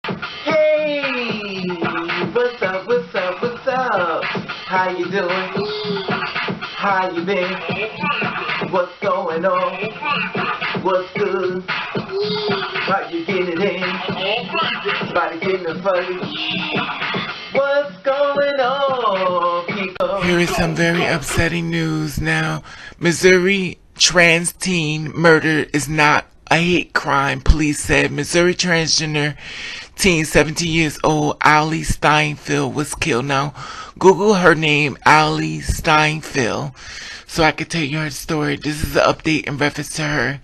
Hey, what's up, what's up, what's up? How you doing? How you been? What's going on? What's good? How you getting it in? Body getting it funny? What's going on, people? Here is some very upsetting news now. Missouri trans teen murder is not a hate crime, police said. Missouri transgender teen, 17 years old, Ally Steinfeld, was killed. Now, Google her name, Ally Steinfeld, so I can tell you her story. This is an update in reference to her.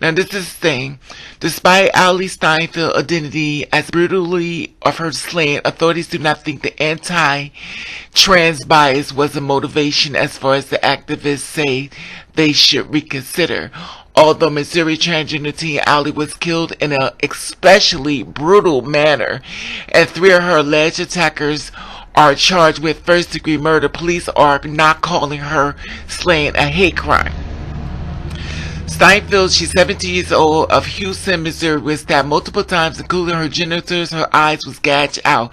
Now, this is the thing. Despite Ally Steinfeld's identity as brutally of her slaying, authorities do not think the anti-trans bias was a motivation as far as the activists say they should reconsider. Although Missouri transgender teen Ally was killed in an especially brutal manner, and 3 of her alleged attackers are charged with first-degree murder, police are not calling her slaying a hate crime. Steinfeld, she's 17 years old, of Houston, Missouri, was stabbed multiple times, including her genitals. Her eyes was gouged out.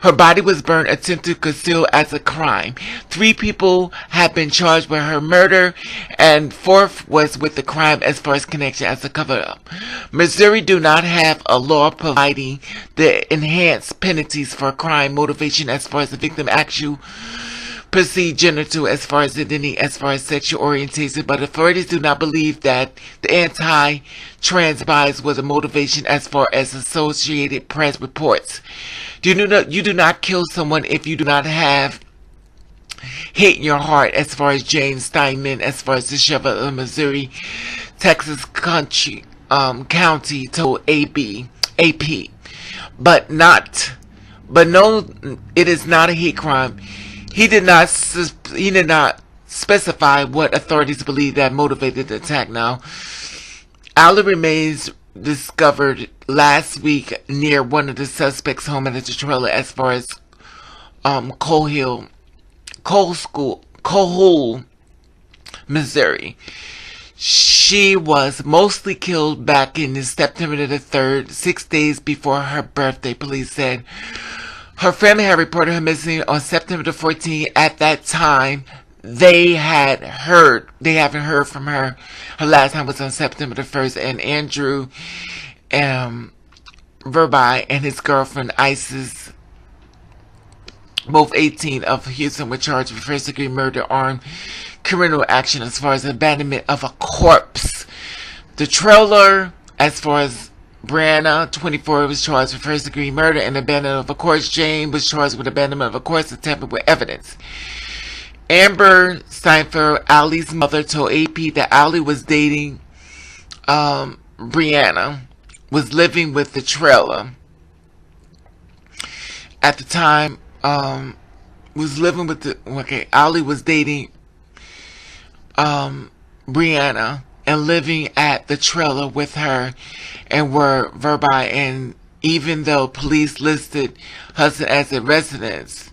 Her body was burned, attempted to conceal as a crime. 3 people have been charged with her murder, and 4th was with the crime as far as connection as a cover-up. Missouri do not have a law providing the enhanced penalties for crime motivation as far as the victim actual perceived genital as far as identity, as far as sexual orientation, but authorities do not believe that the anti-trans bias was a motivation as far as Associated Press reports. You do not kill someone if you do not have hate in your heart, as far as James Steinman, as far as the sheriff of Missouri, Texas County told AP. But no, it is not a hate crime. He did not specify what authorities believe that motivated the attack. Now, Ally remains discovered last week near one of the suspects' home at the trailer, as far as Coal, Missouri. She was mostly killed back in September the 3rd, 6 days before her birthday, police said. Her family had reported her missing on September the 14th. At that time, they haven't heard from her. Her last time was on September the 1st, and Andrew Verby and his girlfriend Isis, both 18 of Houston, were charged with first-degree murder, armed criminal action as far as abandonment of a corpse. The trailer, as far as Brianna, 24, was charged with first-degree murder and abandonment of a corpse. Jane was charged with abandonment of a corpse and tampered with evidence. Amber Steinfeld, Ally's mother, told AP that Ally was dating Brianna, was living with the trailer. At the time, Ally was dating Brianna and living at the trailer with her, and were Verby, and even though police listed Hudson as a residence,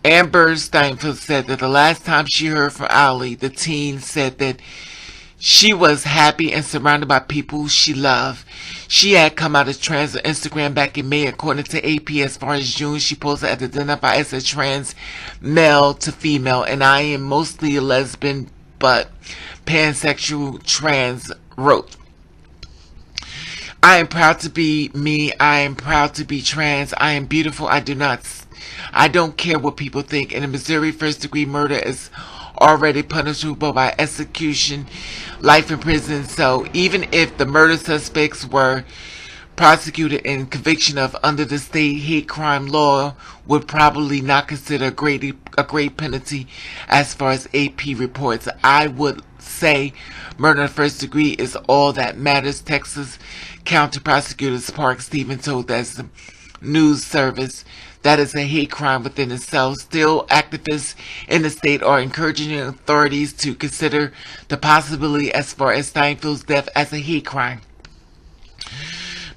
Amber Steinfeld said that the last time she heard from Ally, the teen said that she was happy and surrounded by people she loved. She had come out as trans on Instagram back in May, according to AP. As far as June, she posted as identified as a trans male to female, and I am mostly a lesbian but pansexual trans, wrote. I am proud to be me. I am proud to be trans. I am beautiful. I don't care what people think. And in Missouri, first-degree murder is already punishable by execution, life in prison. So even if the murder suspects were prosecuted and conviction of under the state hate crime law, would probably not consider a great penalty as far as AP reports. I would say murder in first degree is all that matters. Texas County Prosecutor Park Stevens told that news service that is a hate crime within itself. Still, activists in the state are encouraging authorities to consider the possibility as far as Steinfeld's death as a hate crime.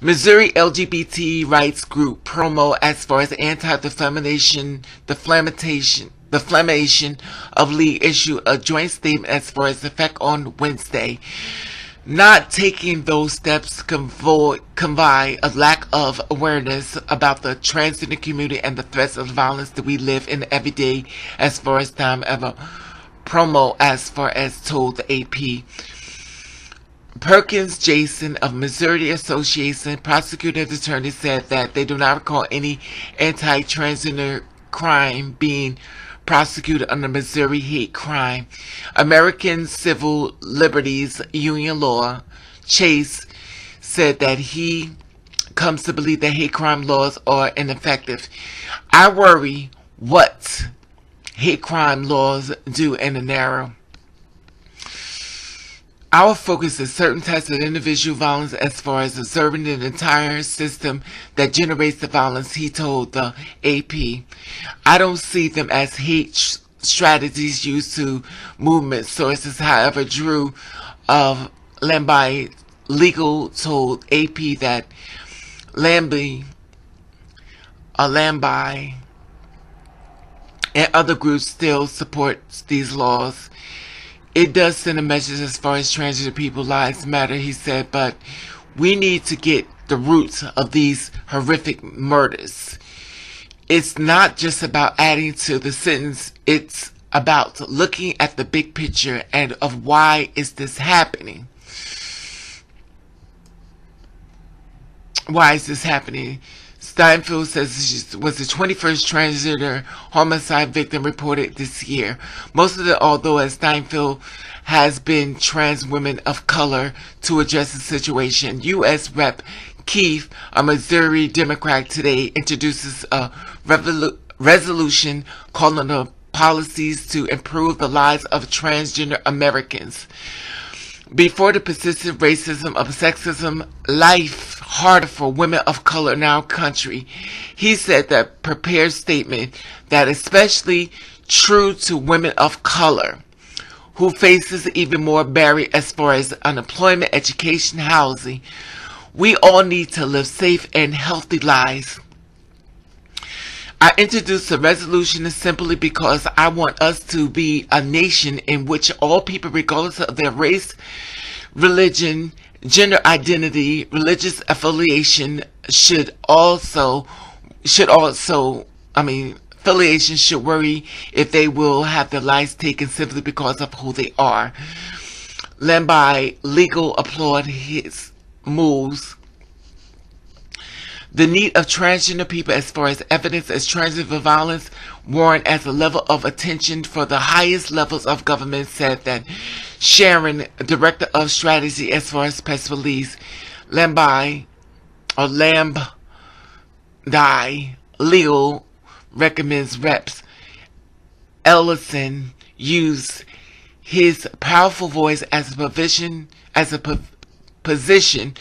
Missouri LGBT rights group promo as far as anti-defamation of league issue a joint statement as far as effect on Wednesday. Not taking those steps convey a lack of awareness about the transgender community and the threats of violence that we live in every day, as far as time ever promo, as far as told the AP. Perkins Jason of Missouri Association Prosecuting Attorney said that they do not recall any anti-transgender crime being prosecuted under Missouri hate crime. American Civil Liberties Union Law Chase said that he comes to believe that hate crime laws are ineffective. I worry what hate crime laws do in the narrow. Our focus is certain types of individual violence as far as observing the entire system that generates the violence, he told the AP. I don't see them as hate strategies used to movement sources. However, Drew of Lambie Legal told AP that Lambie and other groups still support these laws. It does send a message as far as transgender people lives matter, he said, but we need to get the roots of these horrific murders. It's not just about adding to the sentence, it's about looking at the big picture and of why is this happening. Why is this happening? Steinfeld says she was the 21st transgender homicide victim reported this year. Most of it, although as Steinfeld has been trans women of color to address the situation. U.S. Rep. Keith, a Missouri Democrat, today introduces a resolution calling on policies to improve the lives of transgender Americans. Before the persistent racism of sexism, life harder for women of color in our country. He said that prepared statement that especially true to women of color who faces even more barrier as far as unemployment, education, housing. We all need to live safe and healthy lives. I introduced the resolution simply because I want us to be a nation in which all people, regardless of their race, religion, gender identity, religious affiliation, affiliation should worry if they will have their lives taken simply because of who they are. Lambie Legal applaud his moves. The need of transgender people as far as evidence as transgender violence warrant as a level of attention for the highest levels of government, said that Sharon, Director of Strategy as far as press release. Lambie Legal recommends Reps Ellison use his powerful voice as a position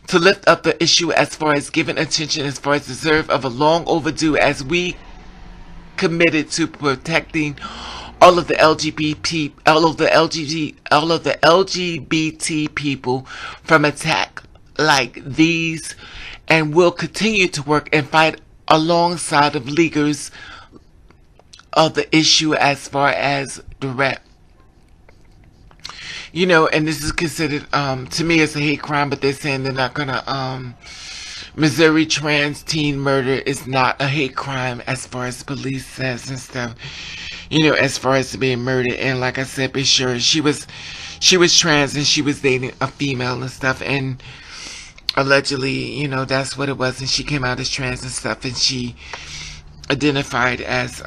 to lift up the issue as far as giving attention as far as deserve of a long overdue as we committed to protecting all of the LGBT people from attack like these, and will continue to work and fight alongside of leaders of the issue as far as direct. You know, and this is considered, to me, it's a hate crime, but they're saying they're not gonna, Missouri trans teen murder is not a hate crime as far as police says and stuff. You know, as far as being murdered. And like I said, be sure she was trans and she was dating a female and stuff, and allegedly, you know, that's what it was, and she came out as trans and stuff, and she identified as,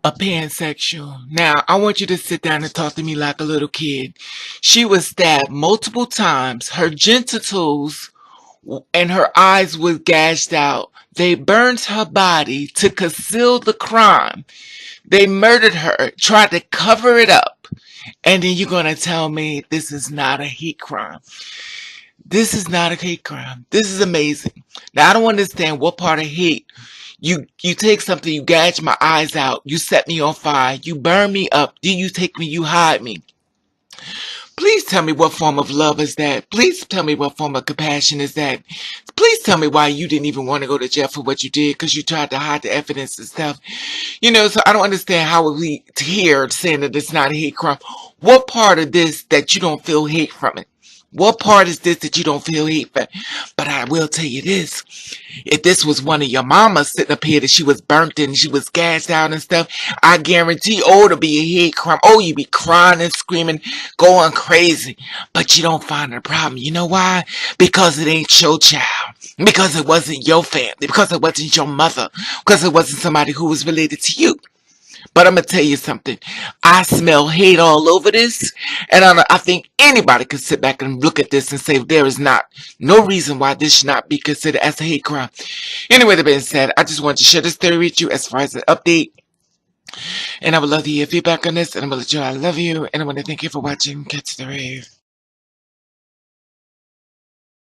a pansexual. Now, I want you to sit down and talk to me like a little kid. She was stabbed multiple times. Her genitals and her eyes were gouged out. They burned her body to conceal the crime. They murdered her, tried to cover it up. And then you're going to tell me this is not a hate crime. This is not a hate crime. This is amazing. Now, I don't understand what part of hate. You take something, you gouge my eyes out, you set me on fire, you burn me up, then you take me, you hide me. Please tell me what form of love is that. Please tell me what form of compassion is that. Please tell me why you didn't even want to go to jail for what you did because you tried to hide the evidence and stuff. You know, so I don't understand how we here saying that it's not a hate crime. What part of this that you don't feel hate from it? What part is this that you don't feel hate from? But I will tell you this. If this was one of your mamas sitting up here that she was burnt and she was gassed out and stuff, I guarantee, oh, it'll be a hate crime. Oh, you be crying and screaming, going crazy. But you don't find a problem. You know why? Because it ain't your child. Because it wasn't your family. Because it wasn't your mother. Because it wasn't somebody who was related to you. But I'm going to tell you something. I smell hate all over this. And I think anybody could sit back and look at this and say there is no reason why this should not be considered as a hate crime. Anyway, that being said, I just wanted to share this theory with you as far as an update. And I would love to hear feedback on this. And I'm going to let you know I love you. And I want to thank you for watching. Catch the rave.